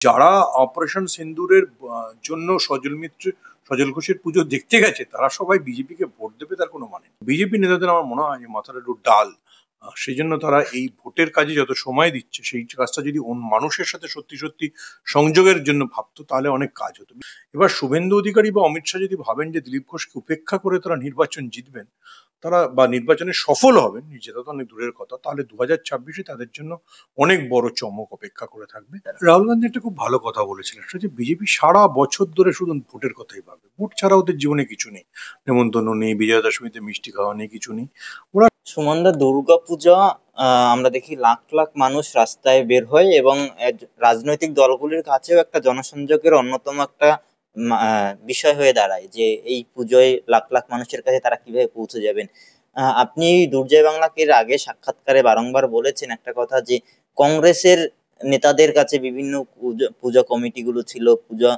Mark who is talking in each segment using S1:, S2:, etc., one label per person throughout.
S1: যারা অপারেশন সিন্দুরের জন্য সজল ঘোষের পুজো দেখতে গেছে তারা সবাই বিজেপিকে ভোট দেবে তার কোনো মানে নেই। বিজেপি নেতাদের আমার মনে হয় যে মাথাটা একটু ডাল। সেই জন্য তারা এই ভোটের কাজে যত সময় দিচ্ছে সেই কাজটা যদি মানুষের সাথে সত্যি সত্যি সংযোগের জন্য ভাবতো তাহলে অনেক কাজ হতো। এবার শুভেন্দু অধিকারী বা অমিত শাহ যদি ভাবেন যে দিলীপ ঘোষকে উপেক্ষা করে তারা নির্বাচন জিতবেন, তারা বা নির্বাচনে সফল হবেন, জেতা তো অনেক দূরের কথা, তাহলে 2026-এ তাদের জন্য অনেক বড় চমক অপেক্ষা করে থাকবে। রাহুল গান্ধী একটা খুব ভালো কথা বলেছিলেন, সেটা যে বিজেপি সারা বছর ধরে শুধু ভোটের কথাই ভাবে, ভোট ছাড়া ওদের জীবনে কিছু নেই, নেমন্তন্ন নেই, বিজয়া দশমীতে মিষ্টি খাওয়া নেই, কিছু নেই।
S2: সুমনদা, দুর্গাপূজা আমরা দেখি লাখ লাখ মানুষ রাস্তায় বের হয় এবং রাজনৈতিক দলগুলির কাছেও একটা জনসংযোগের অন্যতম একটা বিষয় হয়ে দাঁড়ায় যে এই পুজোয় লাখ লাখ মানুষের কাছে তারা কিভাবে পৌঁছে যাবেন। আপনি দুর্জয় বাংলাকে এর আগে সাক্ষাৎকারে বারংবার বলেছেন একটা কথা, যে কংগ্রেসের নেতাদের কাছে বিভিন্ন পূজা কমিটিগুলো ছিল, পূজা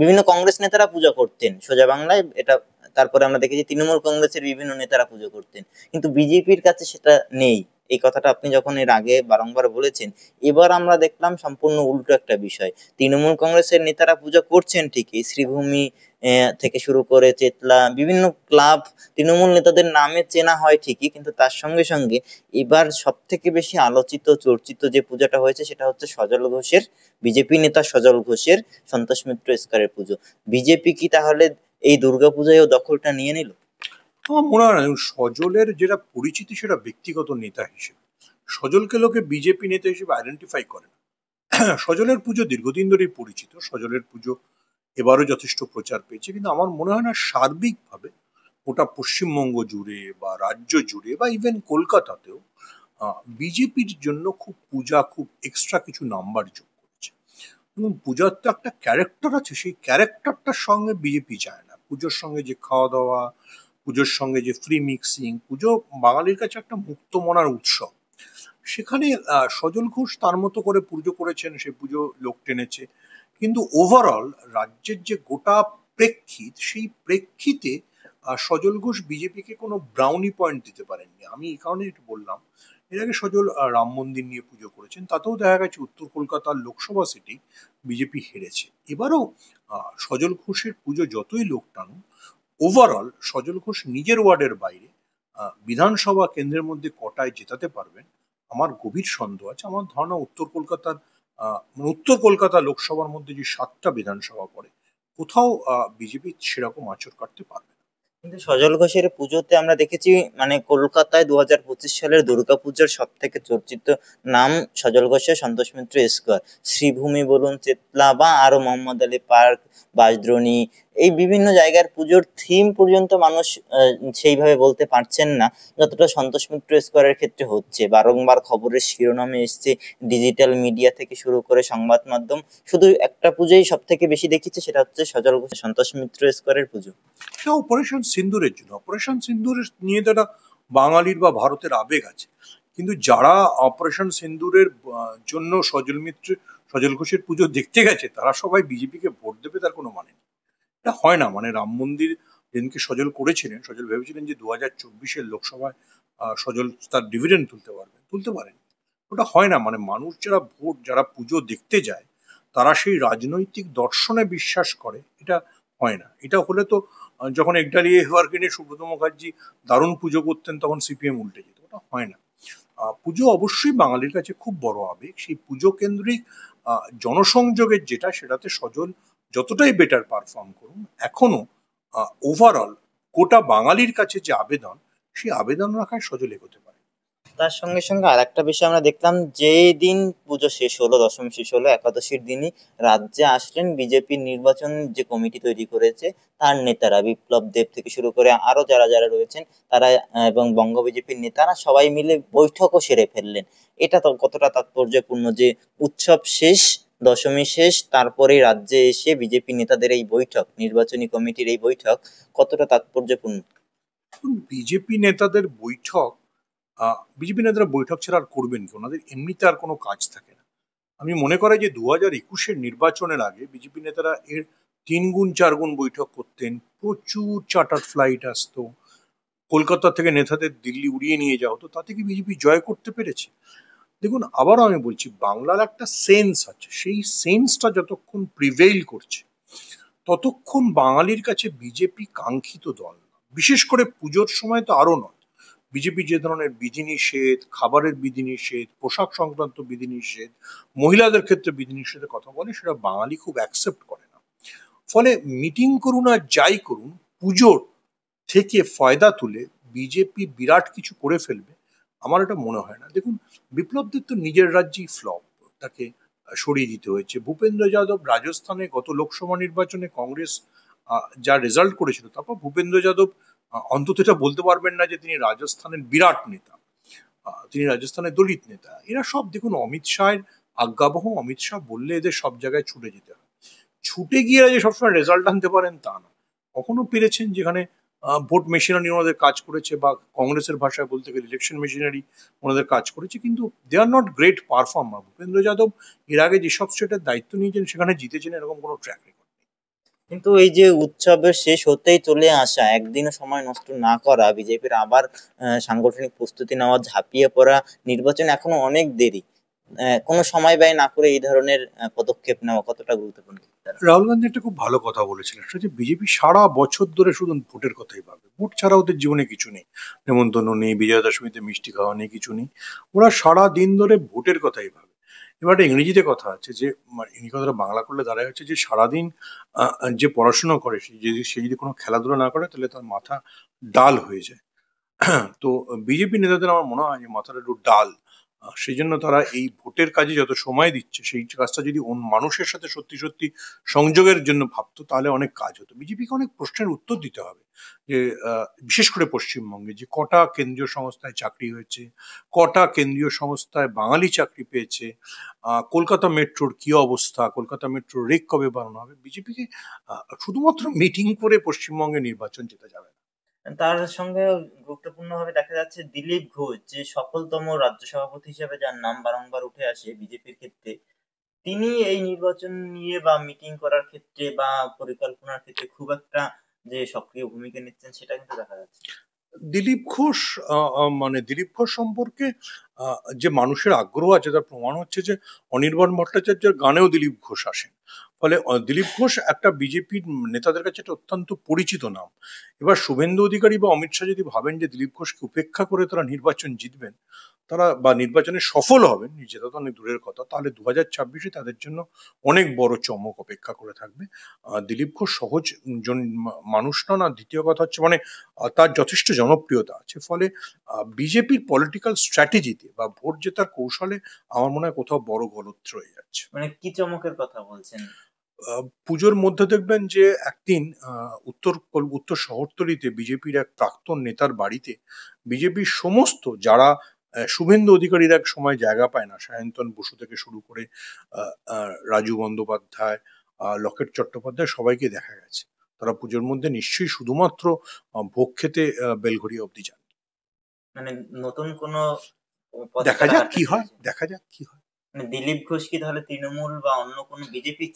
S2: বিভিন্ন কংগ্রেস নেতারা পূজা করতেন সোজা বাংলায় এটা। তারপরে আমরা দেখেছি তৃণমূল কংগ্রেসের বিভিন্ন নেতারা পুজো করতেন, কিন্তু বিজেপির কাছে সেটা নেই। এই কথাটা আপনি যখন এর আগে বারংবার বলেছেন, এবার আমরা দেখলাম সম্পূর্ণ উল্টো একটা বিষয়। তৃণমূল কংগ্রেসের নেতারা পুজো করছেন ঠিকই, শ্রীভূমি থেকে শুরু করে চেতলা বিভিন্ন ক্লাব তৃণমূল নেতাদের নামে চেনা হয় ঠিকই, কিন্তু তার সঙ্গে সঙ্গে এবার সব থেকে বেশি আলোচিত চর্চিত যে পূজাটা হয়েছে সেটা হচ্ছে সজল ঘোষের, বিজেপি নেতা সজল ঘোষের সন্তোষ মিত্র স্কয়ারের পুজো। বিজেপি কি তাহলে এই দুর্গাপূজায়ও দখলটা নিয়ে নিল?
S1: আমার মনে হয় না। সজলের যেটা পরিচিতি সেটা ব্যক্তিগত নেতা হিসেবে, সজলকে লোকে বিজেপি নেতা হিসেবে আইডেন্টিফাই করে না। সজলের পুজো দীর্ঘদিন ধরেই পরিচিত, সজলের পুজো এবারও যথেষ্ট প্রচার পেয়েছে, কিন্তু আমার মনে হয় না সার্বিকভাবে গোটা পশ্চিমবঙ্গ জুড়ে বা রাজ্য জুড়ে বা ইভেন কলকাতাতেও বিজেপির জন্য খুব এক্সট্রা কিছু নাম্বার যোগ করেছে। এবং পূজার তো একটা ক্যারেক্টার আছে, সেই ক্যারেক্টারটার সঙ্গে বিজেপি যায় না। পুজোর সঙ্গে যে খাওয়া দাওয়া, পুজোর সঙ্গে যে ফ্রি মিক্সিং, পুজো বাঙালির কাছে একটা মুক্তমনার উৎসব। সেখানে সজল ঘোষ তার মতো করে পুজো করেছেন, সে পুজো লোক টেনেছে, কিন্তু ওভারঅল রাজ্যের যে গোটা প্রেক্ষিত, সেই প্রেক্ষিতে সজল ঘোষ বিজেপিকে কোনো ব্রাউনি পয়েন্ট দিতে পারেননি। আমি এই কারণে একটু বললাম, এর আগে সজল রাম মন্দির নিয়ে পুজো করেছেন, তাতেও দেখা গেছে উত্তর কলকাতার লোকসভা সিটি বিজেপি হেরেছে। এবারও সজল ঘোষের পুজো যতই লোক টানুন, ওভারঅল সজল ঘোষ নিজের ওয়ার্ডের বাইরে বিধানসভা কেন্দ্রের মধ্যে কটায় জেতাতে পারবেন আমার গভীর সন্দেহ আছে। আমার ধারণা উত্তর কলকাতা লোকসভার মধ্যে যে 7টা বিধানসভা পড়ে, কোথাও বিজেপি সেরকম আঁচড় কাটতে পারবে না।
S2: কিন্তু সজল ঘোষের পুজোতে আমরা দেখেছি, মানে কলকাতায় 2025 সালের দুর্গাপূজার সব থেকে চর্চিত নাম সজল ঘোষের সন্তোষ মিত্র স্কয়ার। শ্রীভূমি বলুন, চেতলা বা আরো মোহাম্মদ আলী পার্ক, বাঁশদ্রোণী, এই বিভিন্ন জায়গার পুজোর থিম পর্যন্ত মানুষ সেইভাবে বলতে পারছেন না যতটা সন্তোষ মিত্র স্কয়ারের ক্ষেত্রে হচ্ছে। বারংবার খবরের শিরোনামে এসছে, ডিজিটাল মিডিয়া থেকে শুরু করে সংবাদ মাধ্যম, শুধু একটা পুজোই সব থেকে বেশি দেখেছে, সেটা হচ্ছে সজল ঘোষ সন্তোষ মিত্র স্কয়ারের পুজো।
S1: সেটা অপারেশন সিন্দুরের জন্য। অপারেশন সিন্দুর নিয়ে তো একটা বাঙালির বা ভারতের আবেগ আছে, কিন্তু যারা অপারেশন সিন্দুরের জন্য সজল ঘোষের পুজো দেখতে গেছে তারা সবাই বিজেপিকে ভোট দেবে তার কোনো মানে নেই। এটা হয় না। মানে রাম মন্দির যেদিনকে সজল করেছিলেন, সজল ভেবেছিলেন যে 2024-এর লোকসভায় সজল তার ডিভিডেন্ড তুলতে পারেন। ওটা হয় না। মানে মানুষ যারা পুজো দেখতে যায় তারা সেই রাজনৈতিক দর্শনে বিশ্বাস করে, এটা হয় না। এটা হলে তো যখন একডালিয়া এভারগ্রিনে সুব্রত মুখার্জি দারুণ পুজো করতেন তখন সিপিএম উল্টে যেত। ওটা হয় না। পুজো অবশ্যই বাঙালির কাছে খুব বড় আবেগ। সেই পুজো কেন্দ্রিক জনসংযোগের সেটাতে সজল যতটাই বেটার পারফর্ম করুন, এখনো ওভারঅল গোটা বাঙালির কাছে যে আবেদন, সেই আবেদন রাখায় সজল এগোতে পারে।
S2: তার সঙ্গে সঙ্গে আর একটা বিষয় আমরা দেখলাম, যে দিন পুজো শেষ হলো, দশমী শেষ হলো, একাদশীর দিনই রাজ্যে আসলেন বিজেপির নির্বাচন যে কমিটি তৈরি করেছে তার নেতারা, বিপ্লব দেব থেকে শুরু করে আরো যারা যারা রয়েছেন তারা, এবং বঙ্গ বিজেপির নেতারা সবাই মিলে বৈঠকও সেরে ফেললেন। এটা তো কতটা তাৎপর্যপূর্ণ যে উৎসব শেষ, দশমী শেষ, তারপরেই রাজ্যে এসে বিজেপি নেতাদের এই বৈঠক, নির্বাচনী কমিটির এই বৈঠক কতটা তাৎপর্যপূর্ণ?
S1: বিজেপি নেতারা বৈঠক ছাড়া আর করবেন কি? ওনাদের এমনিতে আর কোনো কাজ থাকে না। আমি মনে করি যে 2021-এর নির্বাচনের আগে বিজেপি নেতারা এর 3 গুণ 4 গুণ বৈঠক করতেন, প্রচুর চার্টার ফ্লাইট আসতো, কলকাতা থেকে নেতাদের দিল্লি উড়িয়ে নিয়ে যাওয়া হতো। তাতে কি বিজেপি জয় করতে পেরেছে? দেখুন, আবারও আমি বলছি, বাংলার একটা সেন্স আছে, সেই সেন্সটা যতক্ষণ প্রিভেইল করছে ততক্ষণ বাঙালির কাছে বিজেপি কাঙ্ক্ষিত দল না। বিশেষ করে পুজোর সময় তো আরো নয়। বিজেপি যে ধরনের বিধিনিষেধ, খাবারের বিধিনিষেধ, পোশাক সংক্রান্ত বিধিনিষেধ, মহিলাদের ক্ষেত্রে বিধিনিষেধের কথা বলে, সেটা বাঙালি খুব অ্যাকসেপ্ট করে না। ফলে মিটিং করুন আর যাই করুন, পুজোর থেকে ফয়দা তুলে বিজেপি বিরাট কিছু করে ফেলবে, আমার এটা মনে হয় না। দেখুন, বিপ্লবদের তো নিজের রাজ্যেই ফ্লপ, তাকে সরিয়ে দিতে হয়েছে। ভূপেন্দ্র যাদব রাজস্থানে গত লোকসভা নির্বাচনে কংগ্রেস যা রেজাল্ট করেছিল, তারপর ভূপেন্দ্র যাদব অন্তত এটা বলতে পারবেন না যে তিনি রাজস্থানের বিরাট নেতা, তিনি রাজস্থানের দলিত নেতা। এরা সব দেখুন অমিত শাহের আজ্ঞাবহ, অমিত শাহ বললে এদের সব জায়গায় ছুটে যেতে হয়। ছুটে গিয়ে এরা যে সবসময় রেজাল্ট আনতে পারেন তা না। কখনো পেরেছেন যেখানে ভোট মেশিনারি ওনাদের কাজ করেছে, বা কংগ্রেসের ভাষায় বলতে গেলে ইলেকশন মেশিনারি ওনাদের কাজ করেছে, কিন্তু they are not great performer. Bhupendra Yadav এর আগে যেসব স্টেটের দায়িত্ব নিয়েছেন সেখানে জিতেছেন, এরকম কোনো ট্র্যাক রেকর্ড।
S2: কিন্তু এই যে উৎসবের শেষ হতেই চলে আসা, একদিনও সময় নষ্ট না করা, বিজেপির আবার সাংগঠনিক প্রস্তুতি নেওয়া, ঝাঁপিয়ে পড়া, নির্বাচন এখনো অনেক দেরি, কোনো সময় ব্যয় না করে এই ধরনের পদক্ষেপ নেওয়া কতটা গুরুত্বপূর্ণ?
S1: রাহুল গান্ধী একটা খুব ভালো কথা বলেছিলেন, সেটা হচ্ছে বিজেপি সারা বছর ধরে শুধু ভোটের কথাই ভাবে। ভোট ছাড়া ওদের জীবনে কিছু নেই, নেমন্তন্ন নেই, বিজয়া দশমীতে মিষ্টি খাওয়া নেই, কিছু নেই। ওরা সারা দিন ধরে ভোটের কথাই ভাবে। এবার একটা ইংরেজিতে কথা আছে যে, মানে এই কথাটা বাংলা করলে দাঁড়ায় হচ্ছে যে, সারাদিন যে পড়াশোনা করে সে যদি কোনো খেলাধুলা না করে তাহলে তার মাথা ডাল হয়ে যায়। তো বিজেপি নেতাদের আমার মনে হয় যে মাথাটা একটু ডাল। সেই জন্য তারা এই ভোটের কাজে যত সময় দিচ্ছে, সেই কাজটা যদি মানুষের সাথে সত্যি সত্যি সংযোগের জন্য ভাবতো, তাহলে অনেক কাজ হতো। বিজেপিকে অনেক প্রশ্নের উত্তর দিতে হবে, যে বিশেষ করে পশ্চিমবঙ্গে যে কটা কেন্দ্রীয় সংস্থায় চাকরি হয়েছে, কটা কেন্দ্রীয় সংস্থায় বাঙালি চাকরি পেয়েছে, কলকাতা মেট্রোর কি অবস্থা, কলকাতা মেট্রোর রেক কবে বানানো হবে। বিজেপিকে শুধুমাত্র মিটিং করে পশ্চিমবঙ্গে নির্বাচন যেতে যাবে না।
S2: তার সঙ্গে গুরুত্বপূর্ণভাবে দেখা যাচ্ছে দিলীপ ঘোষ, যে সফলতম রাজ্য সভাপতি হিসেবে যার নাম বারংবার উঠে আসে বিজেপির ক্ষেত্রে, তিনি এই নির্বাচন নিয়ে বা মিটিং করার ক্ষেত্রে বা পরিকল্পনার ক্ষেত্রে খুব একটা যে সক্রিয় ভূমিকা নিচ্ছেন সেটা কিন্তু দেখা যাচ্ছে।
S1: দিলীপ ঘোষ, মানে দিলীপ ঘোষ সম্পর্কে যে মানুষের আগ্রহ আছে তার প্রমাণ হচ্ছে যে অনির্বাণ ভট্টাচার্যের গানেও দিলীপ ঘোষ আসেন। ফলে দিলীপ ঘোষ একটা বিজেপির নেতাদের কাছে একটা অত্যন্ত পরিচিত নাম। এবার শুভেন্দু অধিকারী বা অমিত শাহ যদি ভাবেন যে দিলীপ ঘোষকে উপেক্ষা করে তারা নির্বাচন জিতবেন, তারা বা নির্বাচনে সফল হবেন, জেতা তো অনেক দূরের কথা, তাহলে 2026-এ তাদের জন্য অনেক বড় চমক অপেক্ষা করে থাকবে। দিলীপ ঘোষ সহজ মানুষ নন। আর দ্বিতীয় কথা হচ্ছে, মানে তার যথেষ্ট জনপ্রিয়তা আছে। ফলে বিজেপির পলিটিক্যাল স্ট্র্যাটেজিতে বা ভোট জেতার কৌশলে আমার মনে হয় কোথাও বড় গলত্র হয়ে যাচ্ছে।
S2: মানে কি চমকের কথা বলছেন?
S1: পুজোর মধ্যে দেখবেন যে একদিন উত্তর শহরতলিতে বিজেপির এক প্রাক্তন নেতার বাড়িতে বিজেপির সমস্ত যারা, শুভেন্দু অধিকারীর এক সময় জায়গা পায় না, সায়ন্তন বসু থেকে শুরু করে রাজু বন্দ্যোপাধ্যায়, লকেট চট্টোপাধ্যায়, সবাইকে দেখা গেছে। তারা পুজোর মধ্যে নিশ্চয়ই শুধুমাত্র ভোগ খেতে বেলঘড়িয়া অব্দি যান।
S2: মানে নতুন কোনো
S1: দেখা
S2: পথচলা
S1: যাক
S2: হাঁটতে
S1: কি হয়,
S2: চলেছে?
S1: দেখা যাক কি হয়।
S2: মানে দিলীপ ঘোষ কি তাহলে তৃণমূল বা অন্য কোনো বিজেপি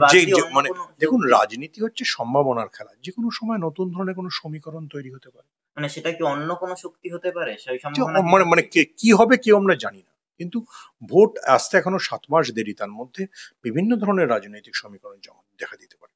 S2: বাদ
S1: যে
S2: দিয়ে অন্য
S1: মানে
S2: কোনো
S1: দেখুন,
S2: শক্তি?
S1: রাজনীতি হচ্ছে সম্ভাবনার খেলা। যে কোনো সময় নতুন ধরনের কোনো সমীকরণ তৈরি হতে পারে।
S2: মানে সেটা কি অন্য কোনো শক্তি হতে পারে? সেই
S1: যে
S2: সম্ভাবনা কি
S1: মানে মানে
S2: থাকছে?
S1: কি হবে কেউ আমরা জানি না, কিন্তু ভোট আসতে এখনো 7 মাস দেরি, তার মধ্যে বিভিন্ন ধরনের রাজনৈতিক সমীকরণ যেমন দেখা দিতে পারে।